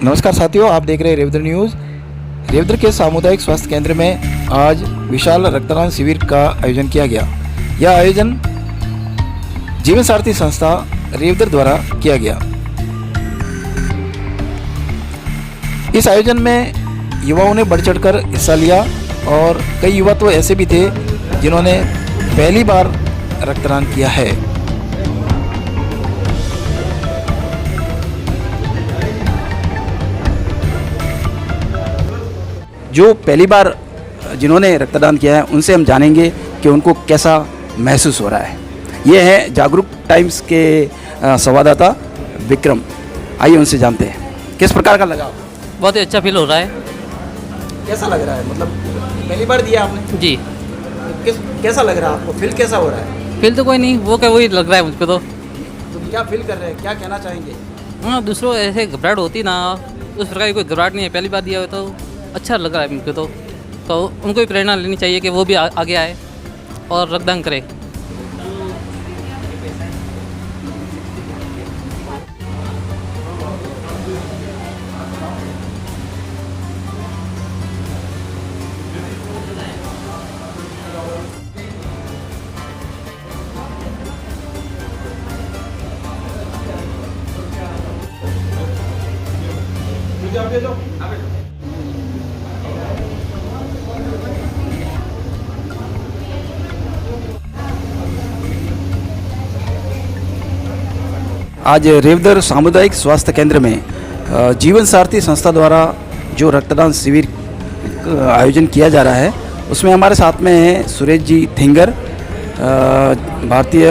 नमस्कार साथियों, आप देख रहे हैं रेवदर न्यूज़। रेवदर के सामुदायिक स्वास्थ्य केंद्र में आज विशाल रक्तदान शिविर का आयोजन किया गया। यह आयोजन जीवन सारथी संस्था रेवदर द्वारा किया गया। इस आयोजन में युवाओं ने बढ़ चढ़कर हिस्सा लिया और कई युवा तो ऐसे भी थे जिन्होंने पहली बार रक्तदान किया है। जो पहली बार जिन्होंने रक्तदान किया है उनसे हम जानेंगे कि उनको कैसा महसूस हो रहा है। ये है जागरूक टाइम्स के संवाददाता विक्रम। आइए उनसे जानते हैं किस प्रकार का लगा। बहुत ही अच्छा फील हो रहा है। कैसा लग रहा है, मतलब पहली बार दिया आपने? जी। कैसा लग रहा है आपको? फील कैसा हो रहा है? फील तो कोई नहीं, वो क्या वही लग रहा है मुझको तो क्या फील कर रहे हैं, क्या कहना चाहेंगे? हाँ, दूसरों ऐसे घबराहट होती ना, उस प्रकार की कोई घबराहट नहीं है। पहली बार दिया हो तो अच्छा लग रहा है मुझको तो उनको भी प्रेरणा लेनी चाहिए कि वो भी आगे आए और रक्तदान करें। आज रेवदर सामुदायिक स्वास्थ्य केंद्र में जीवन सारथी संस्था द्वारा जो रक्तदान शिविर आयोजन किया जा रहा है उसमें हमारे साथ में हैं सुरेश जी थिंगर, भारतीय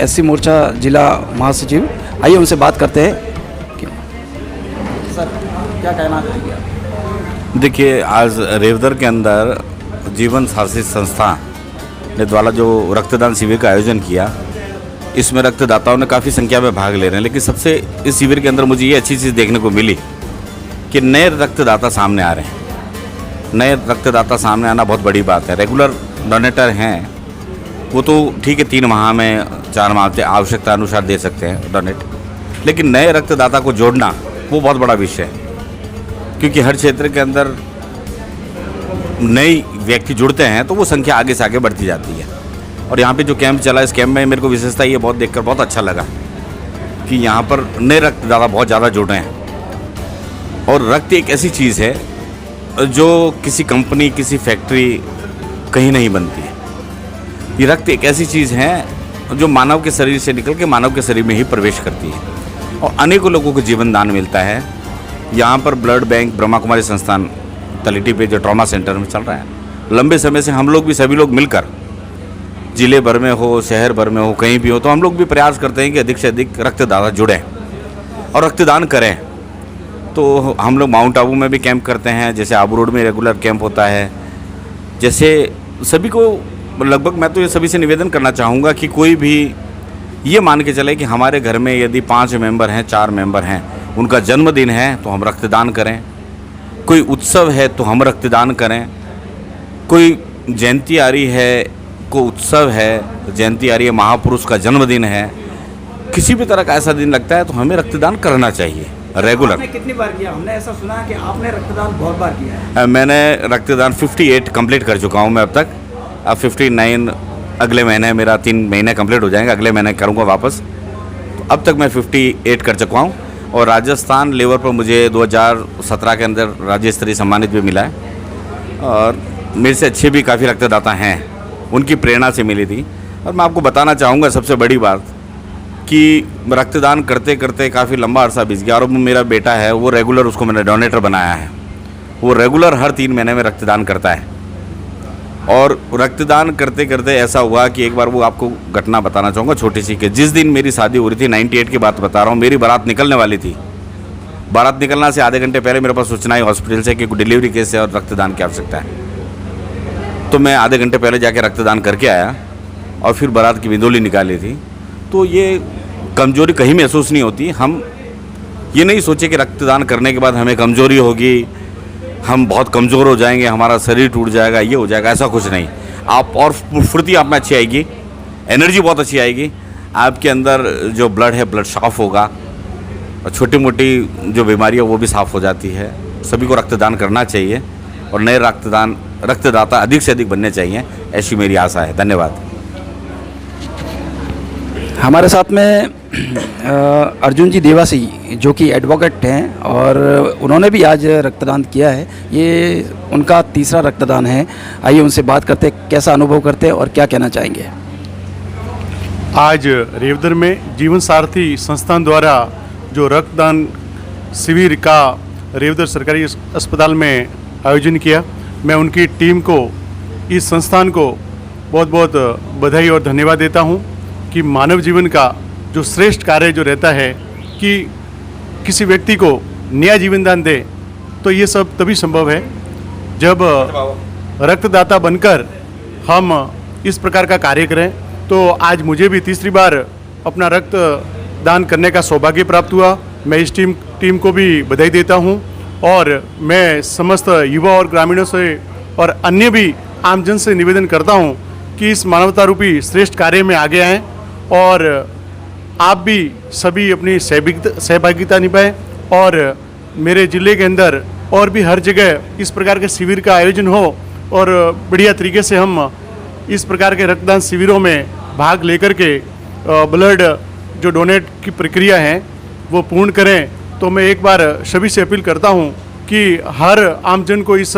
एससी मोर्चा जिला महासचिव। आइए उनसे बात करते हैं। सर, क्या कहना चाहेंगे? देखिए, आज रेवदर के अंदर जीवन सारथी संस्था ने द्वारा जो रक्तदान शिविर का आयोजन किया, इसमें रक्तदाताओं ने काफ़ी संख्या में भाग ले रहे हैं। लेकिन सबसे इस शिविर के अंदर मुझे ये अच्छी चीज़ देखने को मिली कि नए रक्तदाता सामने आ रहे हैं। नए रक्तदाता सामने आना बहुत बड़ी बात है। रेगुलर डोनेटर हैं वो तो ठीक है, 3 माह में 4 माह से आवश्यकता अनुसार दे सकते हैं डोनेट, लेकिन नए रक्तदाता को जोड़ना वो बहुत बड़ा विषय है। क्योंकि हर क्षेत्र के अंदर नए व्यक्ति जुड़ते हैं तो वो संख्या आगे से आगे बढ़ती जाती है। और यहाँ पे जो कैंप चला, इस कैंप में मेरे को विशेषता ये बहुत देखकर बहुत अच्छा लगा कि यहाँ पर नए रक्तदाता बहुत ज़्यादा जुड़ रहे हैं। और रक्त एक ऐसी चीज़ है जो किसी कंपनी, किसी फैक्ट्री कहीं नहीं बनती है। ये रक्त एक ऐसी चीज़ है जो मानव के शरीर से निकल के मानव के शरीर में ही प्रवेश करती है और अनेकों लोगों को जीवन दान मिलता है। यहाँ पर ब्लड बैंक ब्रह्मा कुमारी संस्थान तलेटी पे जो ट्रॉमा सेंटर में चल रहा है, लंबे समय से हम लोग भी सभी लोग मिलकर, जिले भर में हो, शहर भर में हो, कहीं भी हो, तो हम लोग भी प्रयास करते हैं कि अधिक से अधिक रक्तदाता जुड़ें और रक्तदान करें। तो हम लोग माउंट आबू में भी कैंप करते हैं, जैसे आबू रोड में रेगुलर कैंप होता है। जैसे सभी को लगभग मैं तो ये सभी से निवेदन करना चाहूँगा कि कोई भी ये मान के चले कि हमारे घर में यदि 5 मेंबर हैं, 4 मेंबर हैं, उनका जन्मदिन है तो हम रक्तदान करें। कोई उत्सव है तो हम रक्तदान करें। कोई जयंती आ रही है, को उत्सव है, जयंती आ रही है, महापुरुष का जन्मदिन है, किसी भी तरह का ऐसा दिन लगता है तो हमें रक्तदान करना चाहिए रेगुलर। आपने कितनी बार किया? हमने ऐसा सुना है कि आपने रक्तदान बहुत बार किया है। मैंने रक्तदान 58 कंप्लीट कर चुका हूँ मैं अब तक। अब 59 अगले महीने, मेरा 3 महीने कंप्लीट हो जाएंगे, अगले महीने करूँगा वापस। तो अब तक मैं 58 कर चुका हूँ। और राजस्थान लेवल पर मुझे 2017 के अंदर राज्य स्तरीय सम्मानित भी मिला है। और मेरे से अच्छे भी काफ़ी रक्तदाता हैं, उनकी प्रेरणा से मिली थी। और मैं आपको बताना चाहूँगा सबसे बड़ी बात कि रक्तदान करते करते काफ़ी लंबा अरसा बीत गया और मेरा बेटा है वो रेगुलर, उसको मैंने डोनेटर बनाया है। वो रेगुलर हर 3 महीने में रक्तदान करता है। और रक्तदान करते करते ऐसा हुआ कि एक बार वो आपको घटना बताना चाहूँगा छोटी सी, कि जिस दिन मेरी शादी हो रही थी, 98 की बात बता रहा हूँ, मेरी बारात निकलने वाली थी। बारात निकलना से आधे घंटे पहले मेरे पास सूचना आई हॉस्पिटल से कि डिलीवरी केस है और रक्तदान की आवश्यकता है। तो मैं आधे घंटे पहले जाके रक्तदान करके आया और फिर बारात की बिंदोली निकाली थी। तो ये कमज़ोरी कहीं महसूस नहीं होती। हम ये नहीं सोचे कि रक्तदान करने के बाद हमें कमज़ोरी होगी, हम बहुत कमज़ोर हो जाएंगे, हमारा शरीर टूट जाएगा, ये हो जाएगा, ऐसा कुछ नहीं। आप और फुर्ती आप में अच्छी एनर्जी बहुत अच्छी आएगी। आपके अंदर जो ब्लड है, ब्लड साफ होगा, और छोटी मोटी जो बीमारियाँ वो भी साफ़ हो जाती है। सभी को रक्तदान करना चाहिए और नए रक्तदाता अधिक से अधिक बनने चाहिए, ऐसी मेरी आशा है। धन्यवाद। हमारे साथ में अर्जुन जी देवासी जो कि एडवोकेट हैं और उन्होंने भी आज रक्तदान किया है। ये उनका तीसरा रक्तदान है। आइए उनसे बात करते हैं, कैसा अनुभव करते हैं और क्या कहना चाहेंगे। आज रेवदर में जीवन सारथी संस्थान द्वारा जो रक्तदान शिविर का रेवदर सरकारी अस्पताल में आयोजन किया, मैं उनकी टीम को, इस संस्थान को बहुत बहुत बधाई और धन्यवाद देता हूं कि मानव जीवन का जो श्रेष्ठ कार्य जो रहता है कि किसी व्यक्ति को नया जीवन दान दे, तो ये सब तभी संभव है जब रक्तदाता बनकर हम इस प्रकार का कार्य करें। तो आज मुझे भी तीसरी बार अपना रक्त दान करने का सौभाग्य प्राप्त हुआ। मैं इस टीम को भी बधाई देता हूं और मैं समस्त युवा और ग्रामीणों से और अन्य भी आमजन से निवेदन करता हूं कि इस मानवता रूपी श्रेष्ठ कार्य में आगे आएं और आप भी सभी अपनी सहभागिता निभाएं और मेरे ज़िले के अंदर और भी हर जगह इस प्रकार के शिविर का आयोजन हो और बढ़िया तरीके से हम इस प्रकार के रक्तदान शिविरों में भाग लेकर के ब्लड जो डोनेट की प्रक्रिया है वो पूर्ण करें। तो मैं एक बार सभी से अपील करता हूं कि हर आमजन को इस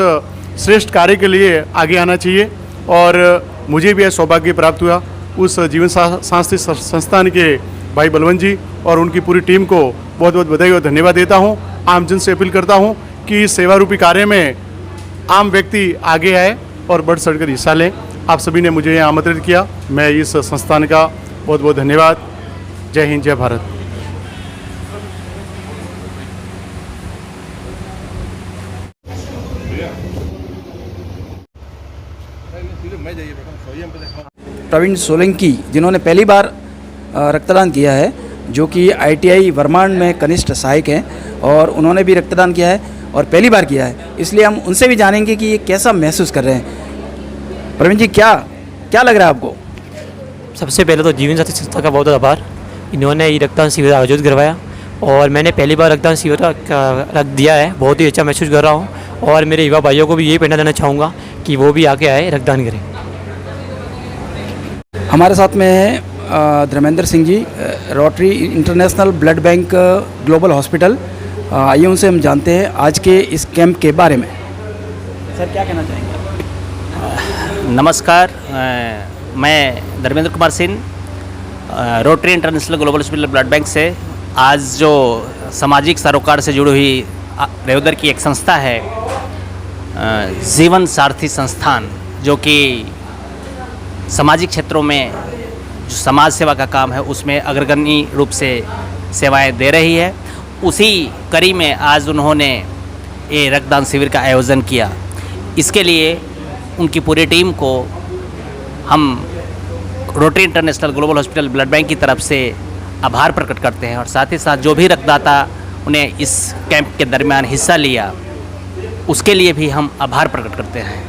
श्रेष्ठ कार्य के लिए आगे आना चाहिए और मुझे भी यह सौभाग्य प्राप्त हुआ। उस जीवन सारथी संस्थान के भाई बलवंत जी और उनकी पूरी टीम को बहुत बहुत बधाई और धन्यवाद देता हूं। आमजन से अपील करता हूं कि इस सेवा रूपी कार्य में आम व्यक्ति आगे आए और बढ़ चढ़कर हिस्सा लें। आप सभी ने मुझे यहाँ आमंत्रित किया, मैं इस संस्थान का बहुत बहुत धन्यवाद। जय हिंद, जय भारत। प्रवीण सोलंकी जिन्होंने पहली बार रक्तदान किया है, जो कि ITI वर्माण में कनिष्ठ सहायक हैं और उन्होंने भी रक्तदान किया है और पहली बार किया है, इसलिए हम उनसे भी जानेंगे कि ये कैसा महसूस कर रहे हैं। प्रवीण जी, क्या लग रहा है आपको? सबसे पहले तो जीवन साथी संस्था का बहुत आभार। इन्होंने ये रक्तदान शिविर आयोजित करवाया और मैंने पहली बार रक्तदान शिविर रक्त दिया है। बहुत ही अच्छा महसूस कर रहा हूँ और मेरे युवा भाइयों को भी यही प्रेरणा देना चाहूँगा कि वो भी आके आए, रक्तदान करें। हमारे साथ में है Dharmendra Singh ji, rotary international blood bank global hospital. आइए उनसे हम जानते हैं आज के इस कैंप के बारे में। सर, क्या कहना चाहेंगे? नमस्कार, मैं Dharmendra Kumar Singh, rotary international global hospital blood bank से आज जो सामाजिक सरोकार से जुड़ी हुई रेवदर की एक संस्था है जीवन सारथी संस्थान, जो कि सामाजिक क्षेत्रों में जो समाज सेवा का काम है उसमें अग्रगण्य रूप से सेवाएं दे रही है, उसी कड़ी में आज उन्होंने ये रक्तदान शिविर का आयोजन किया। इसके लिए उनकी पूरी टीम को हम rotary international global hospital blood bank की तरफ से आभार प्रकट करते हैं और साथ ही साथ जो भी रक्तदाता उन्हें इस कैंप के दरमियान हिस्सा लिया उसके लिए भी हम आभार प्रकट करते हैं।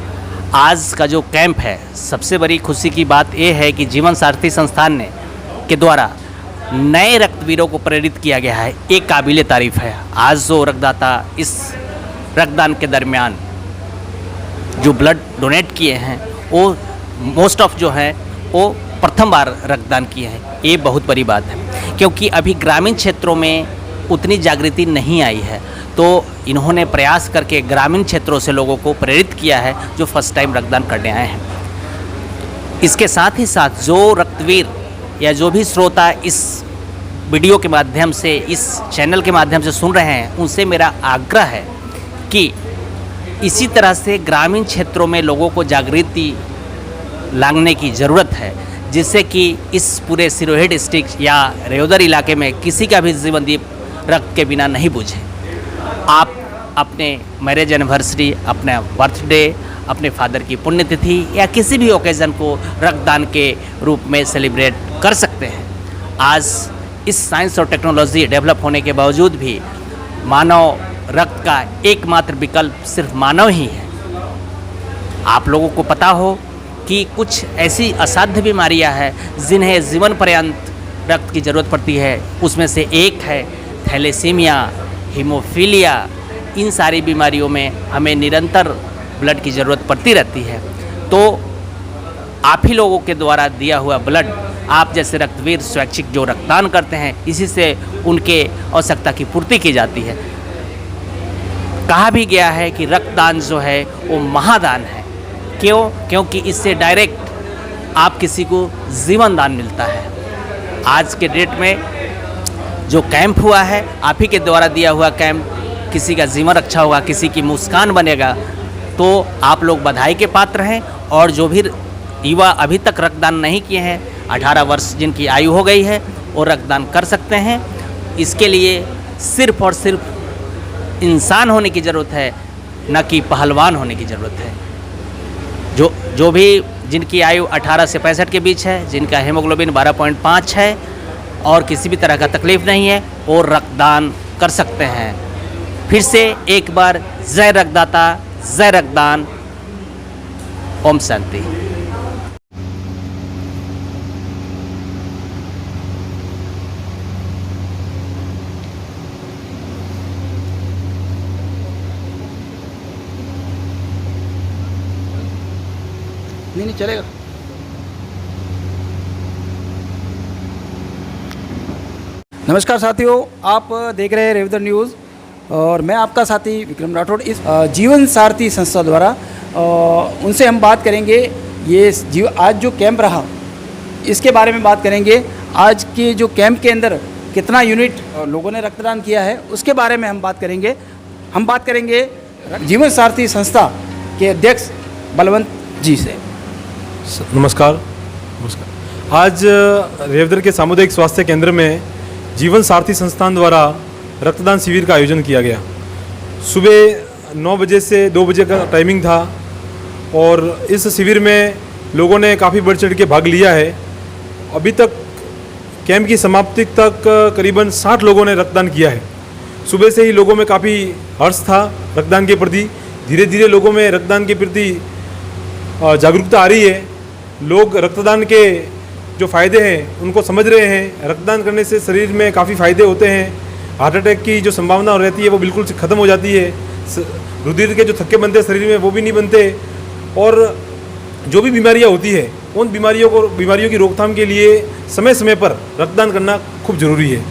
आज का जो कैंप है, सबसे बड़ी खुशी की बात यह है कि जीवन सारथी संस्थान के द्वारा नए रक्तवीरों को प्रेरित किया गया है। एक काबिल तारीफ है। आज जो रक्तदाता इस रक्तदान के दरमियान जो ब्लड डोनेट किए हैं वो मोस्ट ऑफ जो है वो प्रथम बार रक्तदान किए हैं। ये बहुत बड़ी बात है क्योंकि अभी ग्रामीण क्षेत्रों में उतनी जागृति नहीं आई है, तो इन्होंने प्रयास करके ग्रामीण क्षेत्रों से लोगों को प्रेरित किया है जो फर्स्ट टाइम रक्तदान करने आए हैं। इसके साथ ही साथ जो रक्तवीर या जो भी श्रोता इस वीडियो के माध्यम से, इस चैनल के माध्यम से सुन रहे हैं, उनसे मेरा आग्रह है कि इसी तरह से ग्रामीण क्षेत्रों में लोगों को जागृति लाने की ज़रूरत है, जिससे कि इस पूरे सिरोही डिस्ट्रिक्ट या रेवदर इलाके में किसी का भी जीवन दीप रक्त के बिना नहीं बुझे। आप अपने मैरिज एनिवर्सरी, अपने बर्थडे, अपने फादर की पुण्यतिथि या किसी भी ओकेज़न को रक्तदान के रूप में सेलिब्रेट कर सकते हैं। आज इस साइंस और टेक्नोलॉजी डेवलप होने के बावजूद भी मानव रक्त का एकमात्र विकल्प सिर्फ मानव ही है। आप लोगों को पता हो कि कुछ ऐसी असाध्य बीमारियां हैं जिन्हें जीवन पर्यंत रक्त की ज़रूरत पड़ती है, उसमें से एक है थैलेसीमिया, हीमोफीलिया, इन सारी बीमारियों में हमें निरंतर ब्लड की ज़रूरत पड़ती रहती है। तो आप ही लोगों के द्वारा दिया हुआ ब्लड, आप जैसे रक्तवीर स्वैच्छिक जो रक्तदान करते हैं, इसी से उनके आवश्यकता की पूर्ति की जाती है। कहा भी गया है कि रक्तदान जो है वो महादान है। क्यों? क्योंकि इससे डायरेक्ट आप किसी को जीवन दान मिलता है। आज के डेट में जो कैंप हुआ है, आप ही के द्वारा दिया हुआ कैंप, किसी का जीवन रक्षा होगा, किसी की मुस्कान बनेगा, तो आप लोग बधाई के पात्र हैं। और जो भी युवा अभी तक रक्तदान नहीं किए हैं, 18 वर्ष जिनकी आयु हो गई है, वो रक्तदान कर सकते हैं। इसके लिए सिर्फ और सिर्फ इंसान होने की ज़रूरत है, न कि पहलवान होने की ज़रूरत है। जो भी जिनकी आयु 18 से 65 के बीच है, जिनका हीमोग्लोबिन 12.5 है और किसी भी तरह का तकलीफ़ नहीं है, वो रक्तदान कर सकते हैं। फिर से एक बार जय रक्तदाता, जय रक्तदान, ओम शांति। नहीं चलेगा। नमस्कार साथियों, आप देख रहे हैं रेवदर न्यूज़ और मैं आपका साथी विक्रम राठौड़। इस जीवन सारथी संस्था द्वारा उनसे हम बात करेंगे। ये आज जो कैंप रहा, इसके बारे में बात करेंगे। आज के जो कैंप के अंदर कितना यूनिट लोगों ने रक्तदान किया है, उसके बारे में हम बात करेंगे। हम बात करेंगे जीवन सारथी संस्था के अध्यक्ष बलवंत जी से। नमस्कार। आज रेवदर के सामुदायिक स्वास्थ्य केंद्र में जीवन सारथी संस्थान द्वारा रक्तदान शिविर का आयोजन किया गया। सुबह 9 बजे से 2 बजे का टाइमिंग था और इस शिविर में लोगों ने काफ़ी बढ़ चढ़ के भाग लिया है। अभी तक कैंप की समाप्ति तक करीबन 60 लोगों ने रक्तदान किया है। सुबह से ही लोगों में काफ़ी हर्ष था रक्तदान के प्रति। धीरे धीरे लोगों में रक्तदान के प्रति जागरूकता आ रही है। लोग रक्तदान के जो फ़ायदे हैं उनको समझ रहे हैं। रक्तदान करने से शरीर में काफ़ी फ़ायदे होते हैं। हार्ट अटैक की जो संभावना रहती है वो बिल्कुल से ख़त्म हो जाती है। रुधिर के जो थक्के बनते हैं शरीर में वो भी नहीं बनते। और जो भी बीमारियां होती है, उन बीमारियों की रोकथाम के लिए समय समय पर रक्तदान करना खूब ज़रूरी है।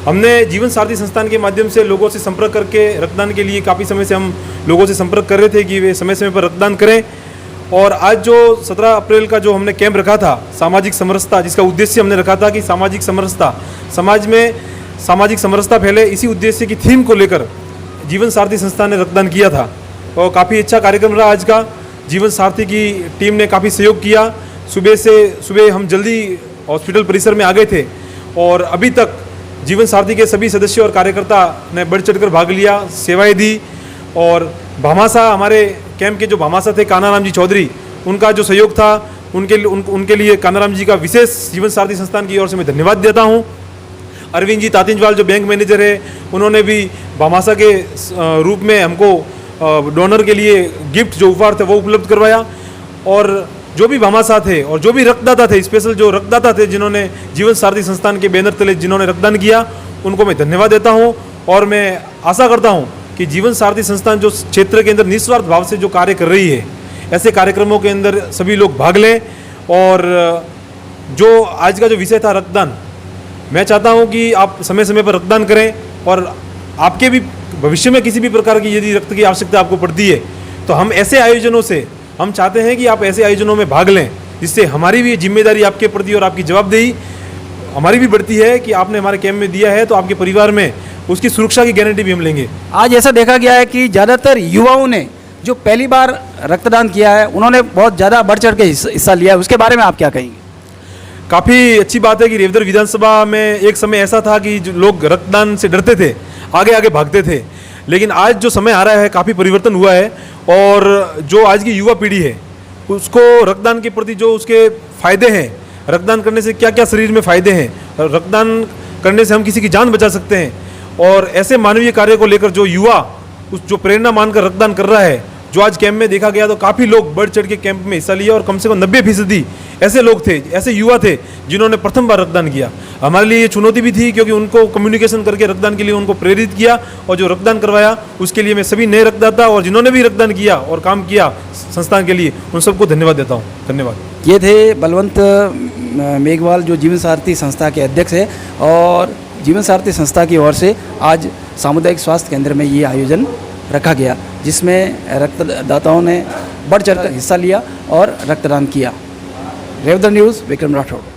हमने जीवन सारथी संस्थान के माध्यम से लोगों से संपर्क करके रक्तदान के लिए काफ़ी समय से हम लोगों से संपर्क कर रहे थे कि वे समय समय पर रक्तदान करें। और आज जो 17 अप्रैल का जो हमने कैंप रखा था सामाजिक समरसता, जिसका उद्देश्य हमने रखा था कि सामाजिक समरसता, समाज में सामाजिक समरसता फैले, इसी उद्देश्य की थीम को लेकर जीवन सारथी संस्थान ने रक्तदान किया था। और काफ़ी अच्छा कार्यक्रम रहा आज का। जीवन सारथी की टीम ने काफ़ी सहयोग किया। सुबह हम जल्दी हॉस्पिटल परिसर में आ गए थे और अभी तक जीवन सारथी के सभी सदस्य और कार्यकर्ता ने बढ़ चढ़कर भाग लिया, सेवाएं दी। और भामाशाह, हमारे कैंप के जो भामाशाह थे कानाराम जी चौधरी, उनका जो सहयोग था उनके लिए कानाराम जी का विशेष जीवन सारथी संस्थान की ओर से मैं धन्यवाद देता हूं। अरविंद जी तातिंजवाल जो बैंक मैनेजर है, उन्होंने भी भामाशाह के रूप में हमको डोनर के लिए गिफ्ट जो उपहार थे वो उपलब्ध करवाया। और जो भी भामाशाह थे और जो भी रक्तदाता थे, स्पेशल जो रक्तदाता थे जिन्होंने जीवन सारथी संस्थान के बैनर तले जिन्होंने रक्तदान किया, उनको मैं धन्यवाद देता हूँ। और मैं आशा करता हूँ कि जीवन सारथी संस्थान जो क्षेत्र के अंदर निस्वार्थ भाव से जो कार्य कर रही है, ऐसे कार्यक्रमों के अंदर सभी लोग भाग लें। और जो आज का जो विषय था रक्तदान, मैं चाहता हूं कि आप समय समय पर रक्तदान करें। और आपके भी भविष्य में किसी भी प्रकार की यदि रक्त की आवश्यकता आपको पड़ती है तो हम ऐसे आयोजनों से हम चाहते हैं कि आप ऐसे आयोजनों में भाग लें, जिससे हमारी भी जिम्मेदारी आपके प्रति और आपकी जवाबदेही हमारी भी बढ़ती है कि आपने हमारे कैंप में दिया है तो आपके परिवार में उसकी सुरक्षा की गारंटी भी हम लेंगे। आज ऐसा देखा गया है कि ज़्यादातर युवाओं ने जो पहली बार रक्तदान किया है, उन्होंने बहुत ज़्यादा बढ़ चढ़ के हिस्सा लिया है। उसके बारे में आप क्या कहेंगे? काफ़ी अच्छी बात है कि रेवदर विधानसभा में एक समय ऐसा था कि जो लोग रक्तदान से डरते थे, आगे आगे भागते थे। लेकिन आज जो समय आ रहा है काफ़ी परिवर्तन हुआ है। और जो आज की युवा पीढ़ी है उसको रक्तदान के प्रति जो उसके फ़ायदे हैं, रक्तदान करने से क्या क्या शरीर में फ़ायदे हैं, रक्तदान करने से हम किसी की जान बचा सकते हैं। और ऐसे मानवीय कार्य को लेकर जो युवा उस जो प्रेरणा मानकर रक्तदान कर रहा है, जो आज कैंप में देखा गया तो काफ़ी लोग बढ़ चढ़ के कैंप में हिस्सा लिया और कम से कम 90% ऐसे लोग थे, ऐसे युवा थे जिन्होंने प्रथम बार रक्तदान किया। हमारे लिए ये चुनौती भी थी क्योंकि उनको कम्युनिकेशन करके रक्तदान के लिए उनको प्रेरित किया और जो रक्तदान करवाया उसके लिए मैं सभी नए रक्तदाता और जिन्होंने भी रक्तदान किया और काम किया संस्थान के लिए उन सबको धन्यवाद देता हूँ। धन्यवाद। ये थे बलवंत मेघवाल जो जीवन सारथी संस्था के अध्यक्ष है और जीवन सारथी संस्था की ओर से आज सामुदायिक स्वास्थ्य केंद्र में ये आयोजन रखा गया जिसमें रक्तदाताओं ने बढ़ चढ़कर हिस्सा लिया और रक्तदान किया। रेवदर न्यूज़, विक्रम राठौड़।